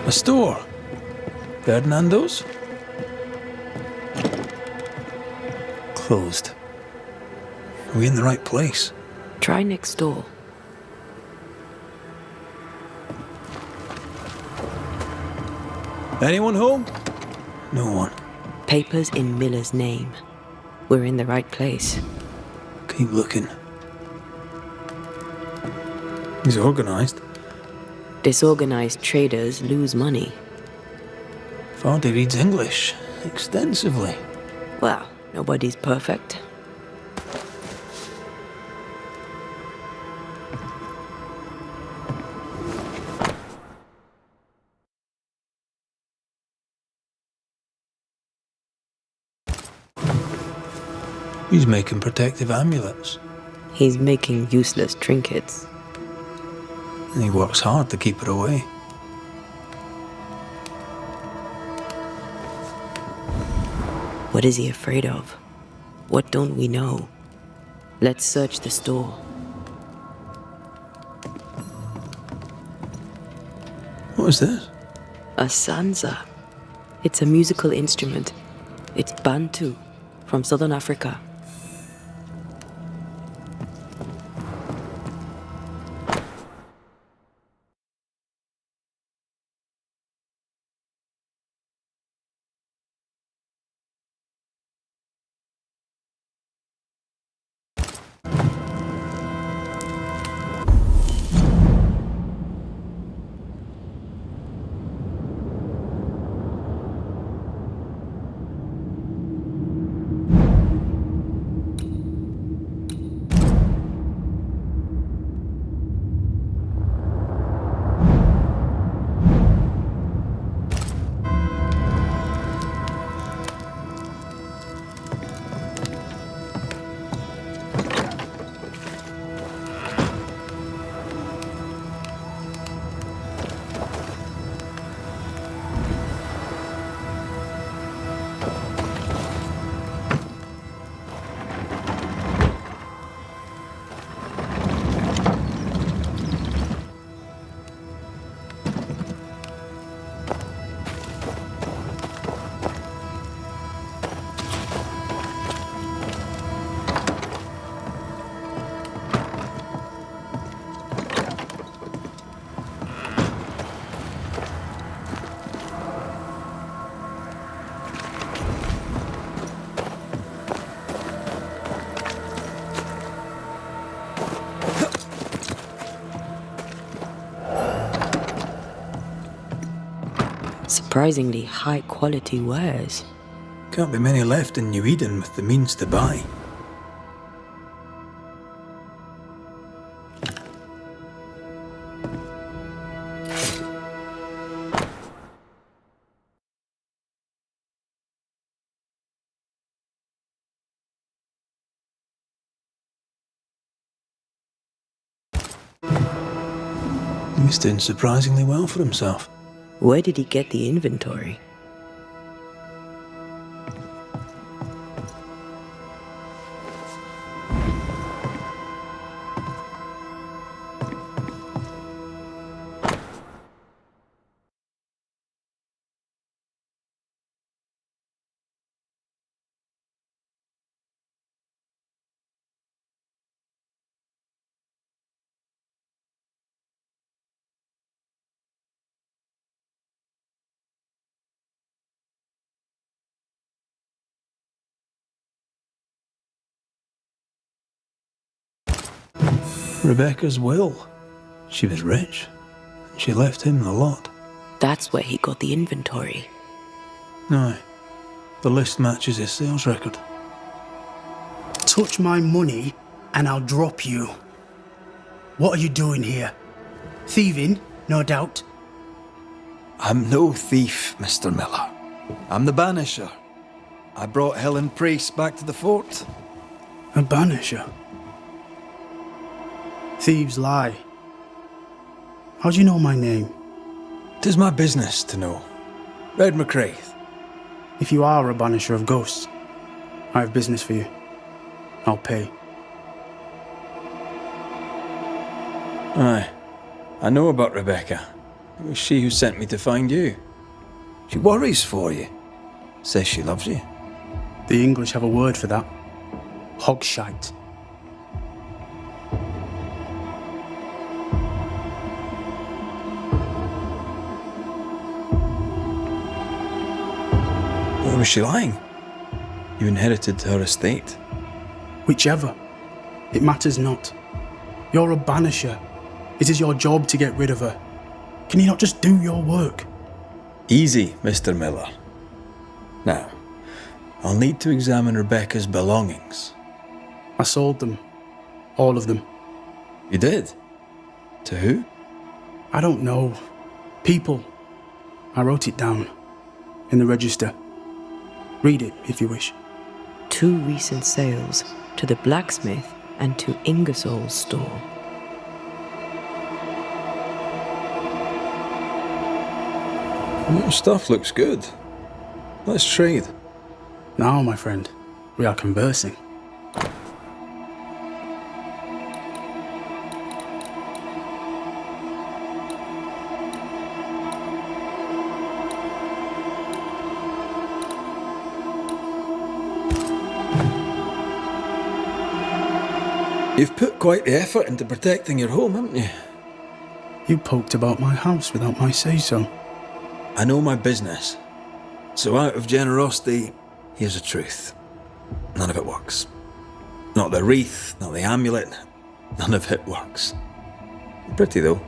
A store. Ferdinando's? Closed. Are we in the right place? Try next door. Anyone home? No one. Papers in Miller's name. We're in the right place. Keep looking. He's organized. Disorganized traders lose money. Vardy reads English extensively. Well, nobody's perfect. He's making protective amulets. He's making useless trinkets. And he works hard to keep it away. What is he afraid of? What don't we know? Let's search the store. What is this? A sanza. It's a musical instrument. It's Bantu, from southern Africa. Surprisingly high-quality wares. Can't be many left in New Eden with the means to buy. He's doing surprisingly well for himself. Where did he get the inventory? Rebecca's will. She was rich. She left him the lot. That's where he got the inventory. Aye. The list matches his sales record. Touch my money and I'll drop you. What are you doing here? Thieving, no doubt. I'm no thief, Mr. Miller. I'm the Banisher. I brought Helen Priest back to the fort. A banisher? Thieves lie. How do you know my name? 'Tis my business to know. Red McCraith. If you are a banisher of ghosts, I have business for you. I'll pay. Aye. I know about Rebecca. It was she who sent me to find you. She worries for you. Says she loves you. The English have a word for that. Hogshite. Or was she lying? You inherited her estate. Whichever. It matters not. You're a banisher. It is your job to get rid of her. Can you not just do your work? Easy, Mr. Miller. Now, I'll need to examine Rebecca's belongings. I sold them. All of them. You did? To who? I don't know. People. I wrote it down. In the register. Read it, if you wish. 2 recent sales to the blacksmith and to Ingersoll's store. Your stuff looks good. Let's trade. Now, my friend, we are conversing. You've put quite the effort into protecting your home, haven't you? You poked about my house without my say-so. I know my business. So out of generosity, here's the truth. None of it works. Not the wreath, not the amulet. None of it works. Pretty though.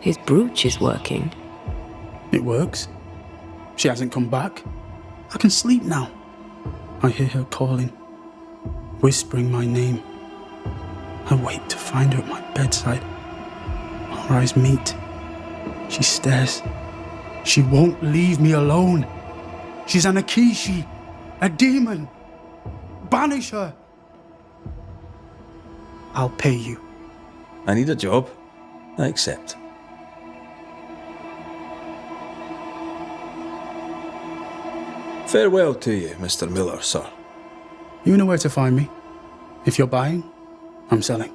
His brooch is working. It works. She hasn't come back. I can sleep now. I hear her calling, whispering my name. I wait to find her at my bedside. Our eyes meet. She stares. She won't leave me alone. She's an Akishi, a demon. Banish her. I'll pay you. I need a job. I accept. Farewell to you, Mr. Miller, sir. You know where to find me. If you're buying, I'm selling.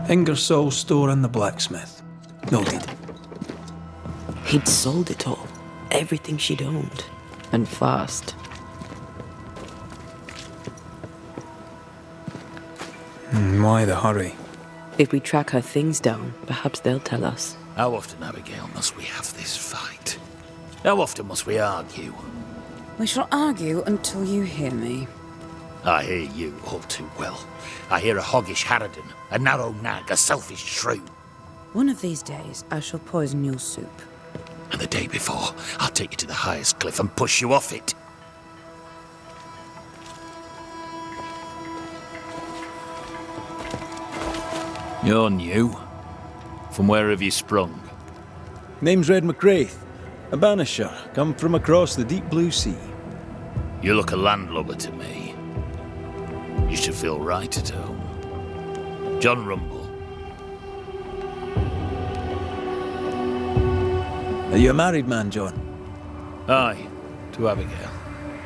Ingersoll's store and the blacksmith. Noted. He'd sold it all. Everything she'd owned. And fast. Why the hurry? If we track her things down, perhaps they'll tell us. How often, Abigail, must we have this fight? How often must we argue? We shall argue until you hear me. I hear you all too well. I hear a hoggish harridan, a narrow nag, a selfish shrew. One of these days, I shall poison your soup. And the day before, I'll take you to the highest cliff and push you off it. You're new. From where have you sprung? Name's Red McWraith, a banisher, come from across the deep blue sea. You look a landlubber to me. You should feel right at home. John Rumble. Are you a married man, John? Aye, To Abigail.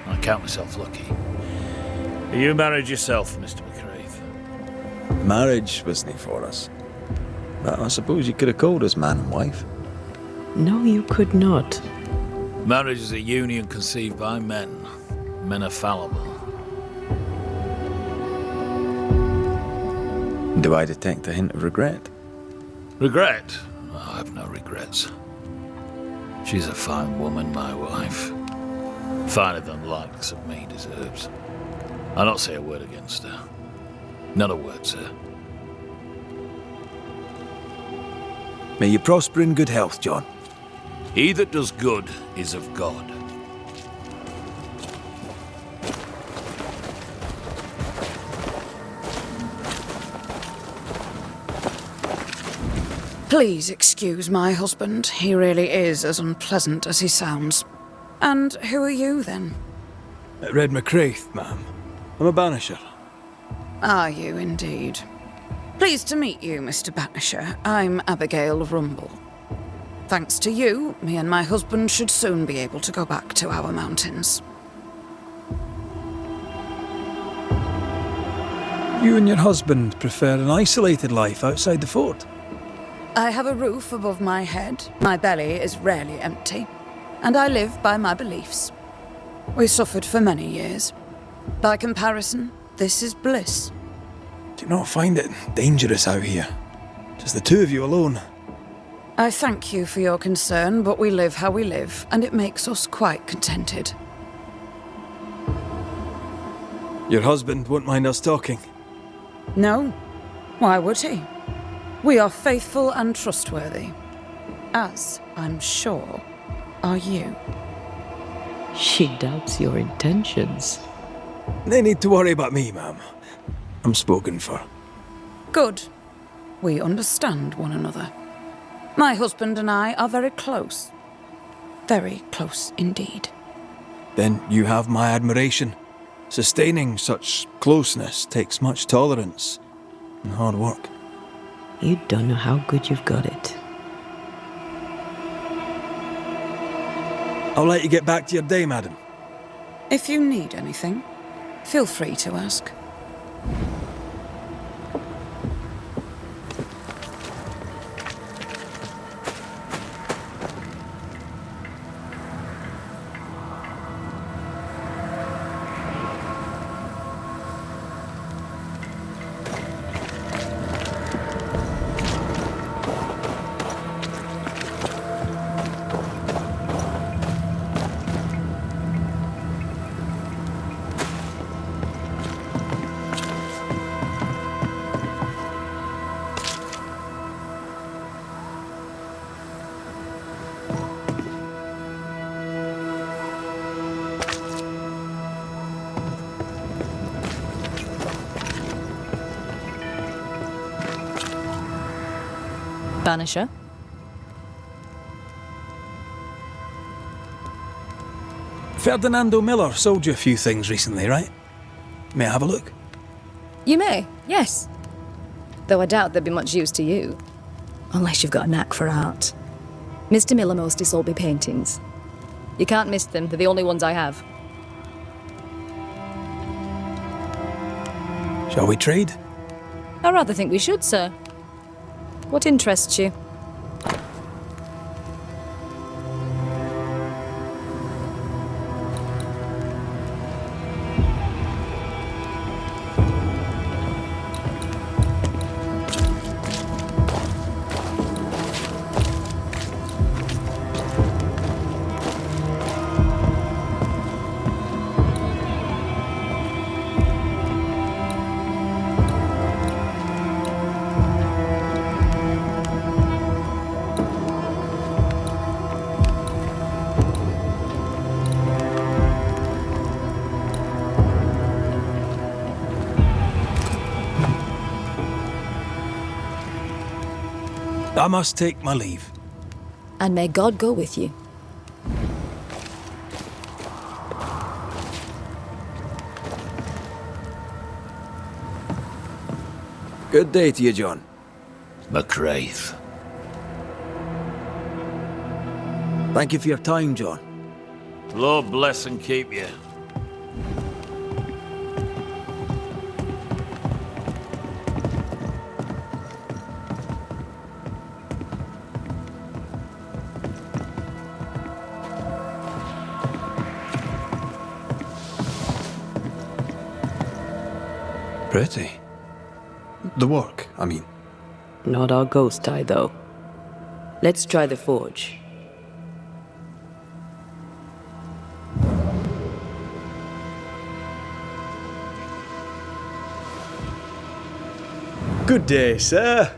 I count myself lucky. Are you married yourself, Mr. McCraith? Marriage wasn't for us. But I suppose you could have called us man and wife. No, you could not. Marriage is a union conceived by men. Men are fallible. Do I detect a hint of regret? Regret? Oh, I have no regrets. She's a fine woman, my wife. Finer than likes of me deserves. I'll not say a word against her. Not a word, sir. May you prosper in good health, John. He that does good is of God. Please excuse my husband. He really is as unpleasant as he sounds. And who are you, then? Red McCraith, ma'am. I'm a banisher. Are you indeed? Pleased to meet you, Mr. Banisher. I'm Abigail Rumble. Thanks to you, me and my husband should soon be able to go back to our mountains. You and your husband prefer an isolated life outside the fort. I have a roof above my head, my belly is rarely empty, and I live by my beliefs. We suffered for many years. By comparison, this is bliss. Do you not find it dangerous out here? Just the two of you alone. I thank you for your concern, but we live how we live, and it makes us quite contented. Your husband won't mind us talking. No, why would he? We are faithful and trustworthy, as I'm sure are you. She doubts your intentions. No need to worry about me, ma'am. I'm spoken for. Good. We understand one another. My husband and I are very close. Very close indeed. Then you have my admiration. Sustaining such closeness takes much tolerance and hard work. You don't know how good you've got it. I'll let you get back to your day, madam. If you need anything, feel free to ask. Banisher? Ferdinando Miller sold you a few things recently, right? May I have a look? You may, yes. Though I doubt there'd be much use to you. Unless you've got a knack for art. Mr. Miller mostly sold me paintings. You can't miss them, they're the only ones I have. Shall we trade? I rather think we should, sir. What interests you? I must take my leave. And may God go with you. Good day to you, John. McCraith. Thank you for your time, John. Lord bless and keep you. Pretty. The work, I mean. Not our ghost eye, though. Let's try the forge. Good day, sir.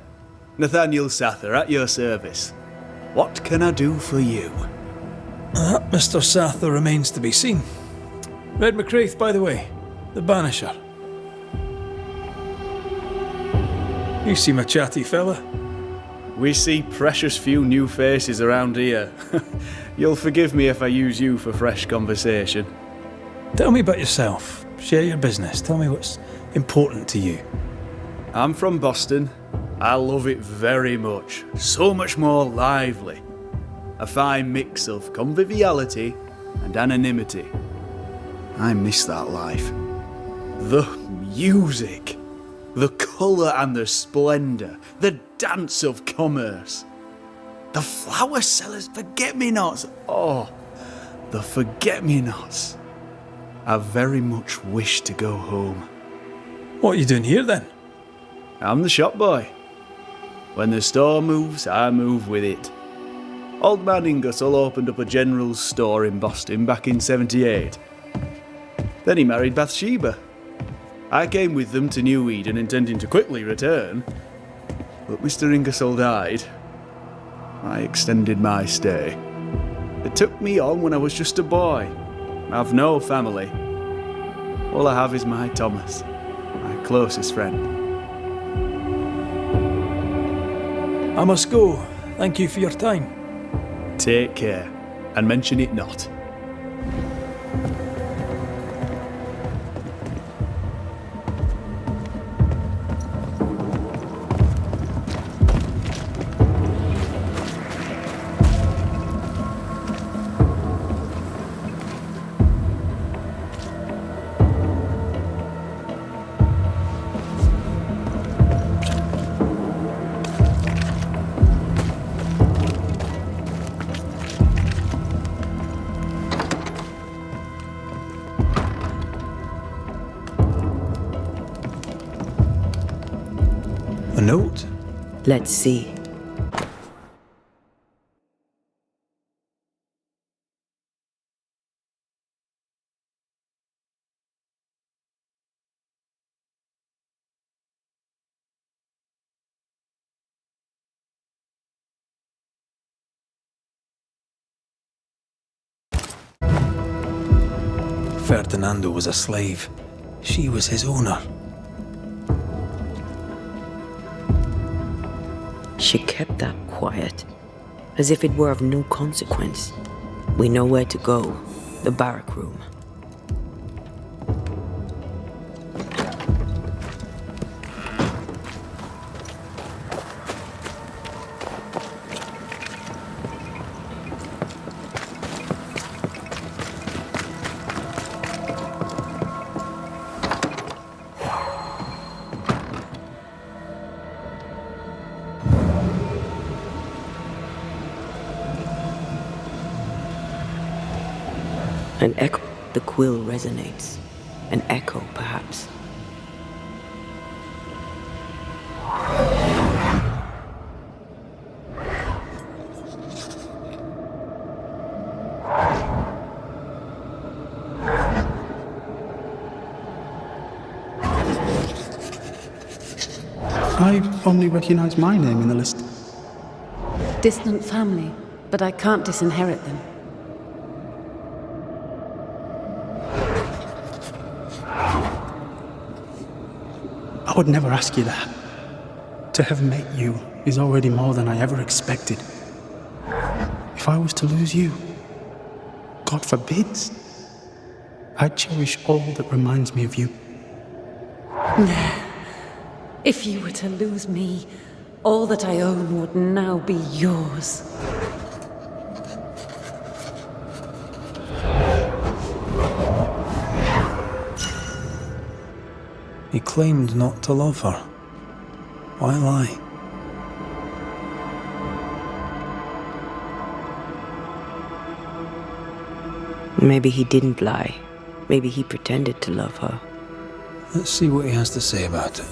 Nathaniel Sather at your service. What can I do for you? That Mr. Sather remains to be seen. Red McCraith, by the way. The Banisher. You seem a chatty fella. We see precious few new faces around here. You'll forgive me if I use you for fresh conversation. Tell me about yourself. Share your business. Tell me what's important to you. I'm from Boston. I love it very much. So much more lively. A fine mix of conviviality and anonymity. I miss that life. The music. The colour and the splendour, the dance of commerce. The flower sellers' forget-me-nots. Oh, the forget-me-nots. I very much wish to go home. What are you doing here then? I'm the shop boy. When the store moves, I move with it. Old man Ingersoll opened up a general store in Boston back in '78. Then he married Bathsheba. I came with them to New Eden intending to quickly return, but Mr. Ingersoll died. I extended my stay. They took me on when I was just a boy. I've no family. All I have is my Thomas, my closest friend. I must go. Thank you for your time. Take care, and mention it not. A note? Let's see. Ferdinando was a slave. She was his owner. She kept that quiet, as if it were of no consequence. We know where to go. The barrack room. An echo. The quill resonates. An echo, perhaps. I only recognize my name in the list. Distant family, but I can't disinherit them. I would never ask you that. To have met you is already more than I ever expected. If I was to lose you, God forbids, I'd cherish all that reminds me of you. If you were to lose me, all that I own would now be yours. claimed not to love her. Why lie? Maybe he didn't lie. Maybe he pretended to love her. Let's see what he has to say about it.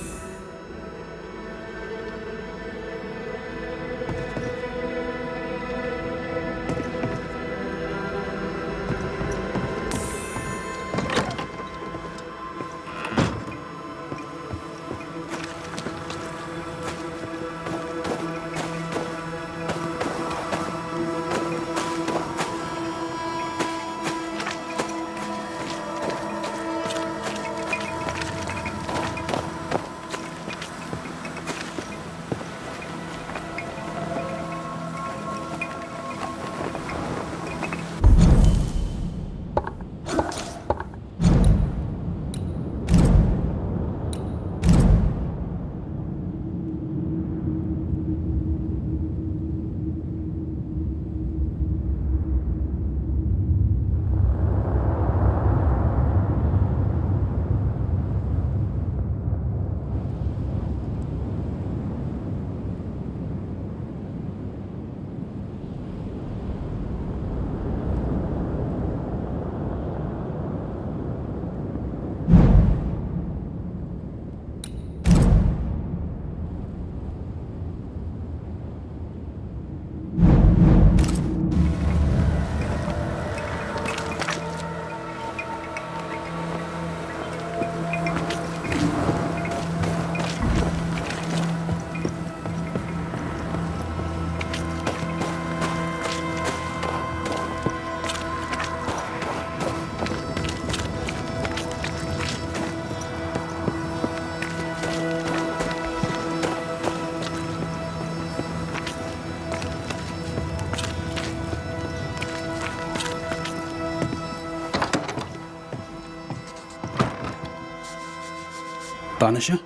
Banisher?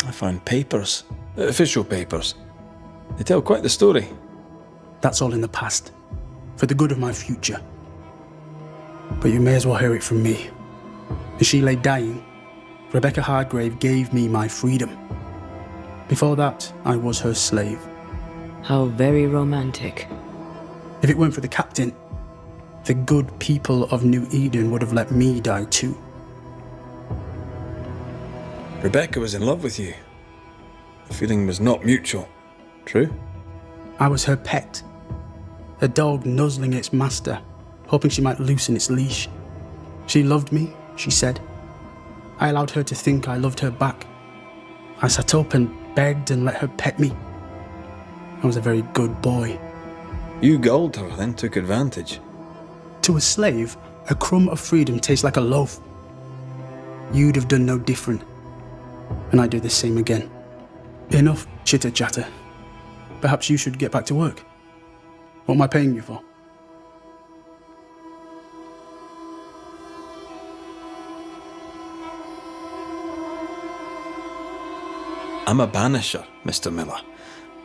I found papers. Official papers. They tell quite the story. That's all in the past. For the good of my future. But you may as well hear it from me. As she lay dying, Rebecca Hardgrave gave me my freedom. Before that, I was her slave. How very romantic. If it weren't for the captain, the good people of New Eden would have let me die too. Rebecca was in love with you. The feeling was not mutual. True? I was her pet. A dog nuzzling its master, hoping she might loosen its leash. She loved me, she said. I allowed her to think I loved her back. I sat up and begged and let her pet me. I was a very good boy. You gulled her, then took advantage. To a slave, a crumb of freedom tastes like a loaf. You'd have done no different, and I'd do the same again. Enough chitter-chatter. Perhaps you should get back to work. What am I paying you for? I'm a banisher, Mr. Miller,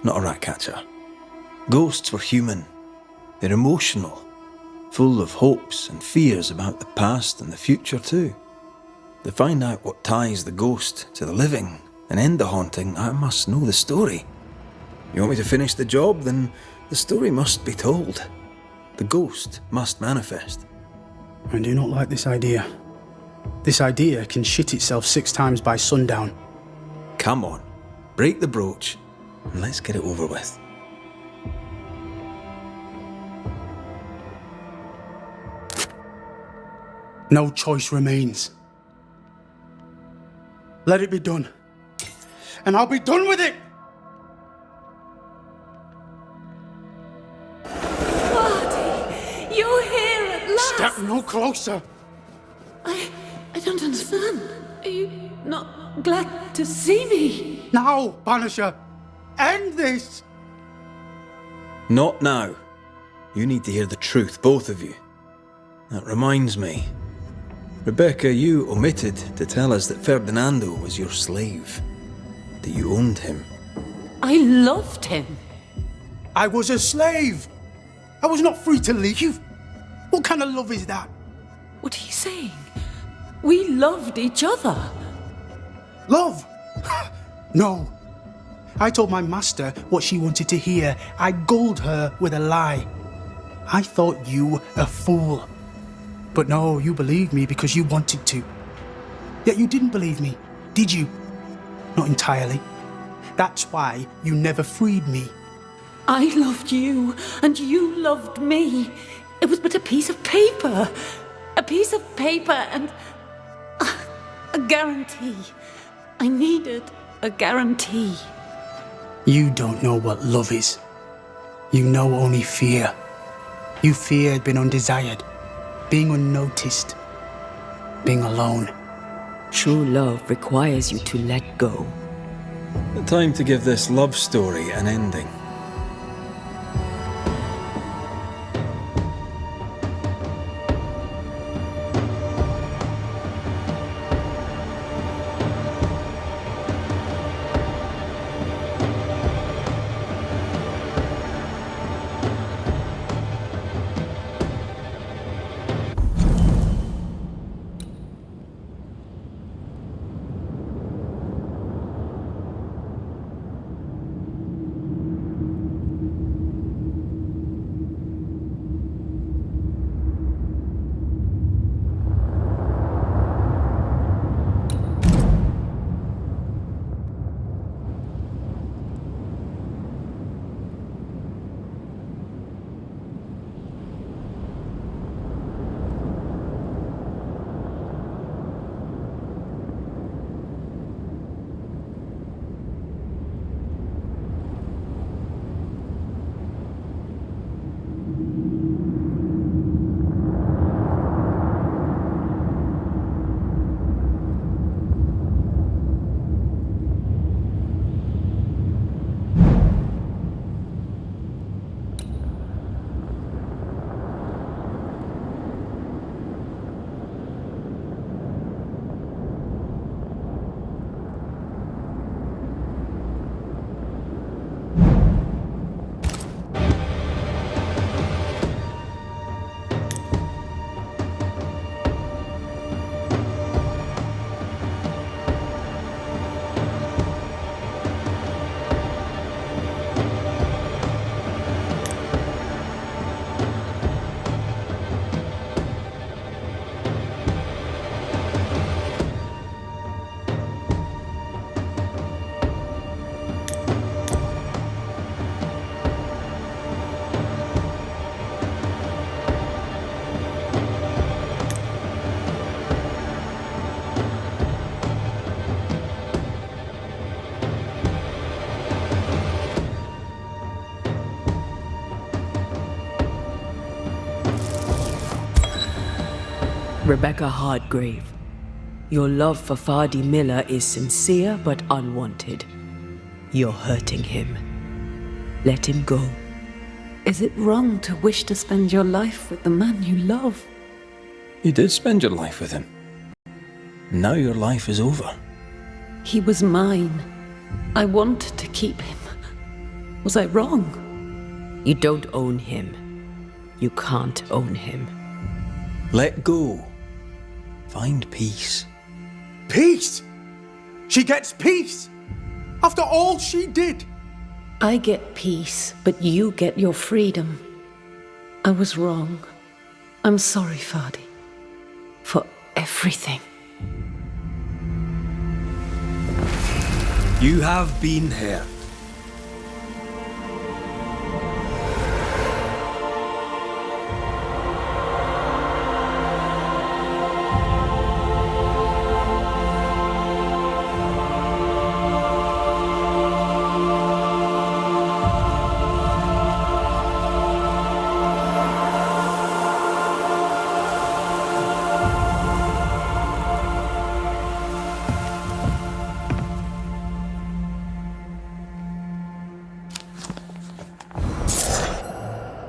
not a rat catcher. Ghosts were human. They're emotional, full of hopes and fears about the past and the future too. To find out what ties the ghost to the living and end the haunting, I must know the story. You want me to finish the job? Then the story must be told. The ghost must manifest. I do not like this idea. This idea can shit itself 6 times by sundown. Come on, break the brooch and let's get it over with. No choice remains. Let it be done. And I'll be done with it! Marty, you're here at last! Step no closer! I don't understand. Are you not glad to see me? Now, Banisher! End this! Not now. You need to hear the truth, both of you. That reminds me. Rebecca, you omitted to tell us that Ferdinando was your slave. That you owned him. I loved him. I was a slave! I was not free to leave. What kind of love is that? What are you saying? We loved each other. Love? No. I told my master what she wanted to hear. I gulled her with a lie. I thought you a fool. But no, you believed me because you wanted to. Yet you didn't believe me, did you? Not entirely. That's why you never freed me. I loved you, and you loved me. It was but a piece of paper. A piece of paper and a guarantee. I needed a guarantee. You don't know what love is. You know only fear. You feared being undesired, being unnoticed, being alone. True love requires you to let go. Time to give this love story an ending. Rebecca Hardgrave, your love for Fadi Miller is sincere but unwanted. You're hurting him. Let him go. Is it wrong to wish to spend your life with the man you love? You did spend your life with him. Now your life is over. He was mine. I wanted to keep him. Was I wrong? You don't own him. You can't own him. Let go. Find peace. Peace? She gets peace? After all she did? I get peace, but you get your freedom. I was wrong. I'm sorry, Fadi. For everything. You have been hurt.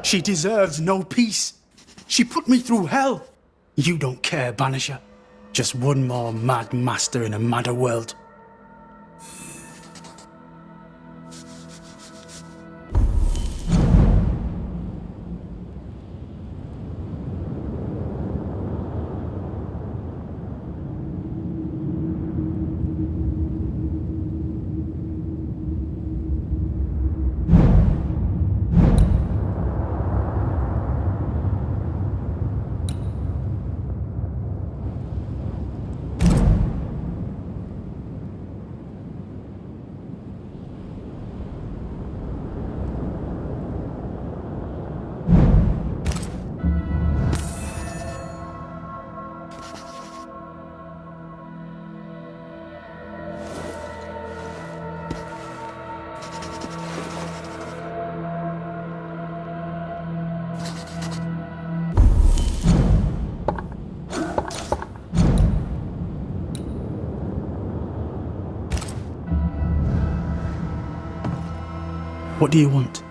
She deserves no peace. She put me through hell. You don't care, Banisher. Just one more mad master in a madder world. What do you want?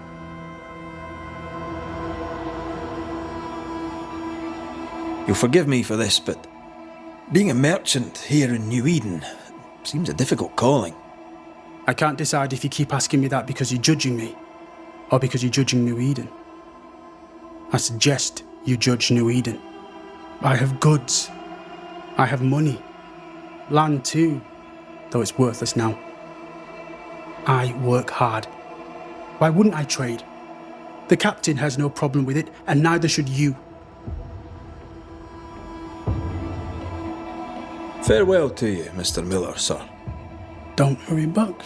You'll forgive me for this, but being a merchant here in New Eden seems a difficult calling. I can't decide if you keep asking me that because you're judging me, or because you're judging New Eden. I suggest you judge New Eden. I have goods. I have money. Land too, though it's worthless now. I work hard. Why wouldn't I trade? The captain has no problem with it, and neither should you. Farewell to you, Mr. Miller, sir. Don't hurry back.